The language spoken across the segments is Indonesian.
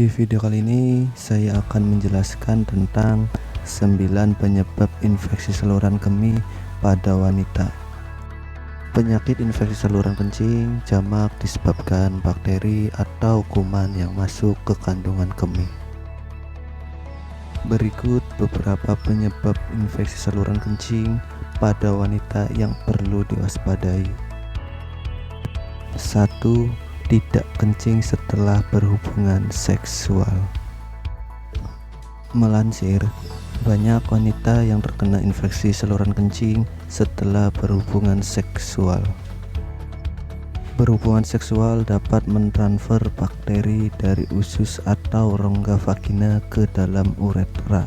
Di video kali ini saya akan menjelaskan tentang 9 penyebab infeksi saluran kemih pada wanita. Penyakit infeksi saluran kencing jamak disebabkan bakteri atau kuman yang masuk ke kandungan kemih. Berikut beberapa penyebab infeksi saluran kencing pada wanita yang perlu diwaspadai. 1. Tidak kencing setelah berhubungan seksual. Melansir, banyak wanita yang terkena infeksi saluran kencing setelah berhubungan seksual. Berhubungan seksual dapat mentransfer bakteri dari usus atau rongga vagina ke dalam uretra.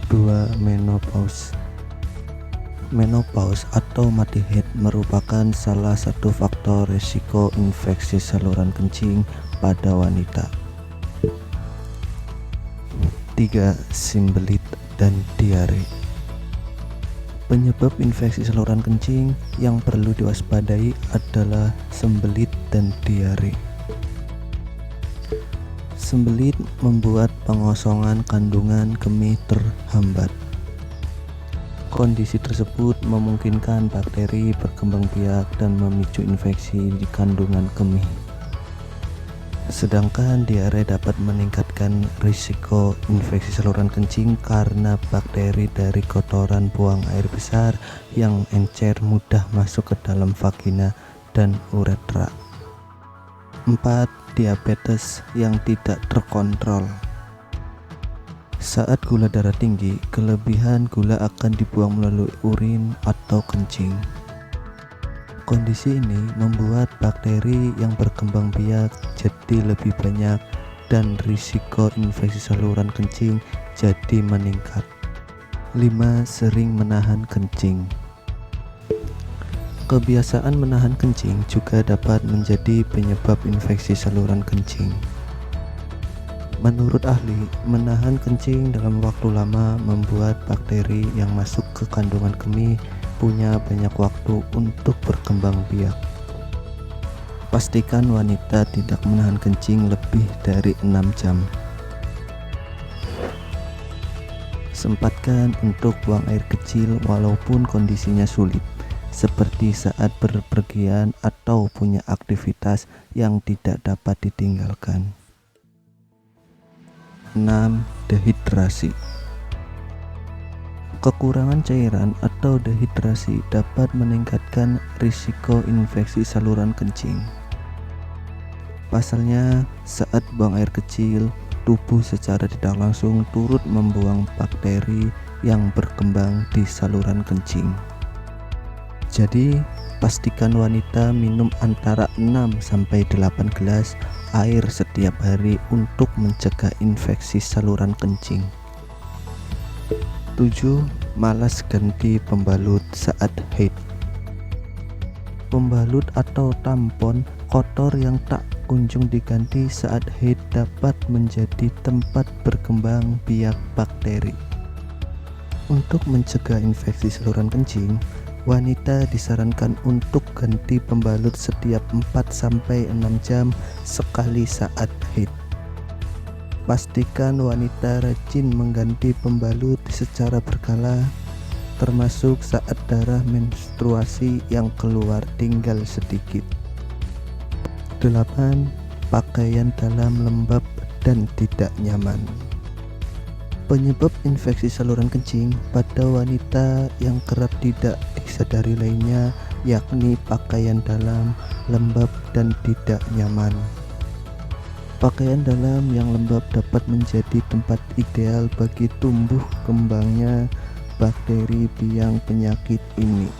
2. Menopause. Menopause atau mati haid merupakan salah satu faktor risiko infeksi saluran kencing pada wanita. 3. Sembelit dan diare. Penyebab infeksi saluran kencing yang perlu diwaspadai adalah sembelit dan diare. Sembelit membuat pengosongan kandungan kemih terhambat. Kondisi tersebut memungkinkan bakteri berkembang biak dan memicu infeksi di kandungan kemih. Sedangkan diare dapat meningkatkan risiko infeksi saluran kencing karena bakteri dari kotoran buang air besar yang encer mudah masuk ke dalam vagina dan uretra. 4. Diabetes yang tidak terkontrol. Saat gula darah tinggi, kelebihan gula akan dibuang melalui urin atau kencing. Kondisi ini membuat bakteri yang berkembang biak jadi lebih banyak dan risiko infeksi saluran kencing jadi meningkat. 5. Sering menahan kencing. Kebiasaan menahan kencing juga dapat menjadi penyebab infeksi saluran kencing. Menurut ahli, menahan kencing dalam waktu lama membuat bakteri yang masuk ke kandungan kemih punya banyak waktu untuk berkembang biak. Pastikan wanita tidak menahan kencing lebih dari 6 jam. Sempatkan untuk buang air kecil walaupun kondisinya sulit, seperti saat berpergian atau punya aktivitas yang tidak dapat ditinggalkan. 6. Dehidrasi. Kekurangan cairan atau dehidrasi dapat meningkatkan risiko infeksi saluran kencing. Pasalnya, saat buang air kecil, tubuh secara tidak langsung turut membuang bakteri yang berkembang di saluran kencing. Jadi, pastikan wanita minum antara 6-8 gelas air setiap hari untuk mencegah infeksi saluran kencing. 7. Malas ganti pembalut saat haid. Pembalut atau tampon kotor yang tak kunjung diganti saat haid dapat menjadi tempat berkembang biak bakteri. Untuk mencegah infeksi saluran kencing, wanita disarankan untuk ganti pembalut setiap 4-6 jam sekali saat haid. Pastikan wanita rajin mengganti pembalut secara berkala, termasuk saat darah menstruasi yang keluar tinggal sedikit. 8. Pakaian dalam lembab dan tidak nyaman. Penyebab infeksi saluran kencing pada wanita yang kerap tidak disadari lainnya yakni pakaian dalam, lembab, dan tidak nyaman. Pakaian dalam yang lembab dapat menjadi tempat ideal bagi tumbuh kembangnya bakteri biang penyakit ini.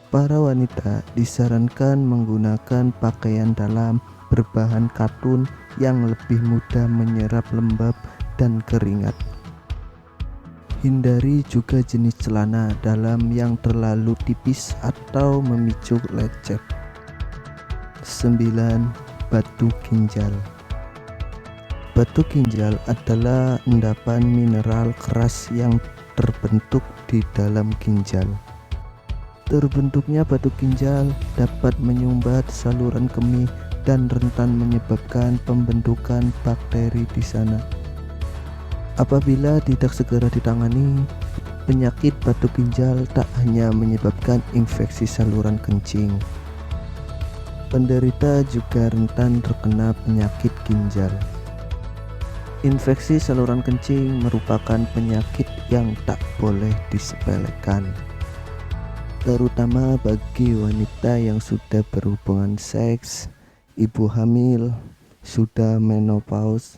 Para wanita disarankan menggunakan pakaian dalam berbahan katun yang lebih mudah menyerap lembab dan keringat. Hindari juga jenis celana dalam yang terlalu tipis atau memicu lecet. 9. Batu ginjal. Batu ginjal adalah endapan mineral keras yang terbentuk di dalam ginjal. Terbentuknya batu ginjal dapat menyumbat saluran kemih dan rentan menyebabkan pembentukan bakteri di sana. Apabila tidak segera ditangani, penyakit batu ginjal tak hanya menyebabkan infeksi saluran kencing. Penderita juga rentan terkena penyakit ginjal. Infeksi saluran kencing merupakan penyakit yang tak boleh disepelekan, terutama bagi wanita yang sudah berhubungan seks, ibu hamil, sudah menopause,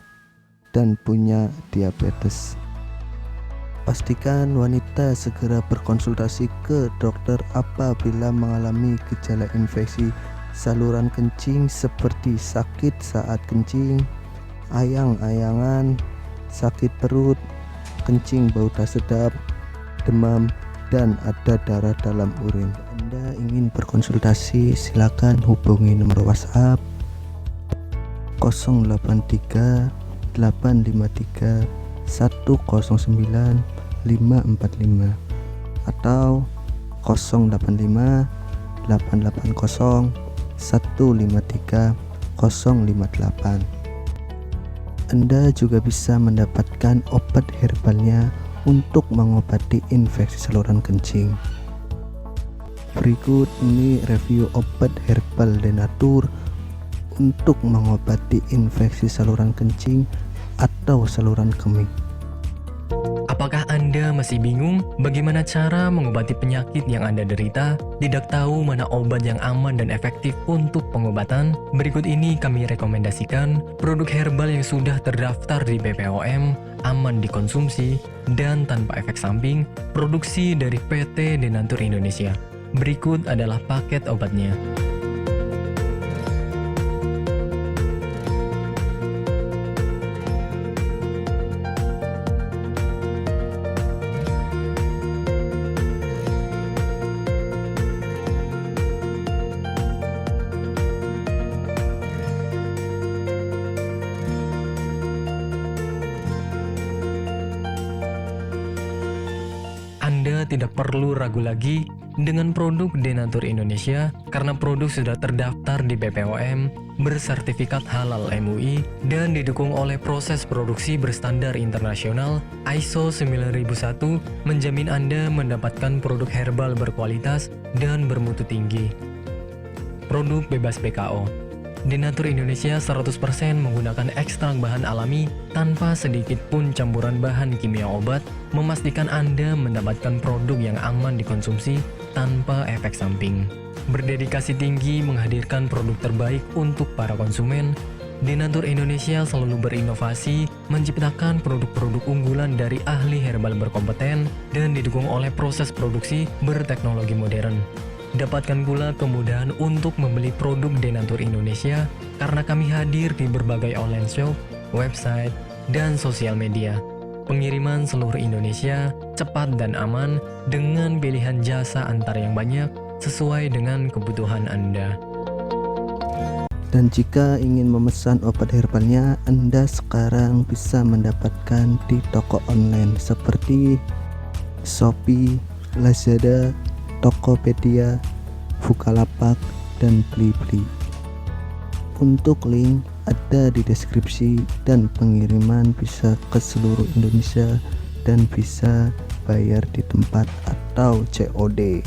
dan punya diabetes. Pastikan wanita segera berkonsultasi ke dokter apabila mengalami gejala infeksi saluran kencing seperti sakit saat kencing, ayang-ayangan, sakit perut, kencing bau tak sedap, demam, dan ada darah dalam urin. Anda ingin berkonsultasi, silakan hubungi nomor WhatsApp 083 853 109 545 atau 085 880 153 058. Anda juga bisa mendapatkan obat herbalnya untuk mengobati infeksi saluran kencing. Berikut ini review obat herbal Denatur untuk mengobati infeksi saluran kencing atau saluran kemih. Apakah Anda masih bingung bagaimana cara mengobati penyakit yang Anda derita? Tidak tahu mana obat yang aman dan efektif untuk pengobatan? Berikut ini kami rekomendasikan produk herbal yang sudah terdaftar di BPOM, aman dikonsumsi, dan tanpa efek samping, produksi dari PT Denatur Indonesia. Berikut adalah paket obatnya. Anda tidak perlu ragu lagi dengan produk Denatur Indonesia karena produk sudah terdaftar di BPOM, bersertifikat halal MUI, dan didukung oleh proses produksi berstandar internasional ISO 9001, menjamin Anda mendapatkan produk herbal berkualitas dan bermutu tinggi. Produk bebas BKO. Denatur Indonesia 100% menggunakan ekstrak bahan alami tanpa sedikit pun campuran bahan kimia obat, memastikan Anda mendapatkan produk yang aman dikonsumsi tanpa efek samping. Berdedikasi tinggi menghadirkan produk terbaik untuk para konsumen, Denatur Indonesia selalu berinovasi, menciptakan produk-produk unggulan dari ahli herbal berkompeten dan didukung oleh proses produksi berteknologi modern. Dapatkan pula kemudahan untuk membeli produk Denatur Indonesia karena kami hadir di berbagai online shop, website, dan sosial media. Pengiriman seluruh Indonesia cepat dan aman dengan pilihan jasa antar yang banyak sesuai dengan kebutuhan Anda. Dan jika ingin memesan obat herbalnya, Anda sekarang bisa mendapatkan di toko online seperti Shopee, Lazada, Tokopedia, Bukalapak, dan Blibli. Untuk link ada di deskripsi dan pengiriman bisa ke seluruh Indonesia dan bisa bayar di tempat atau COD.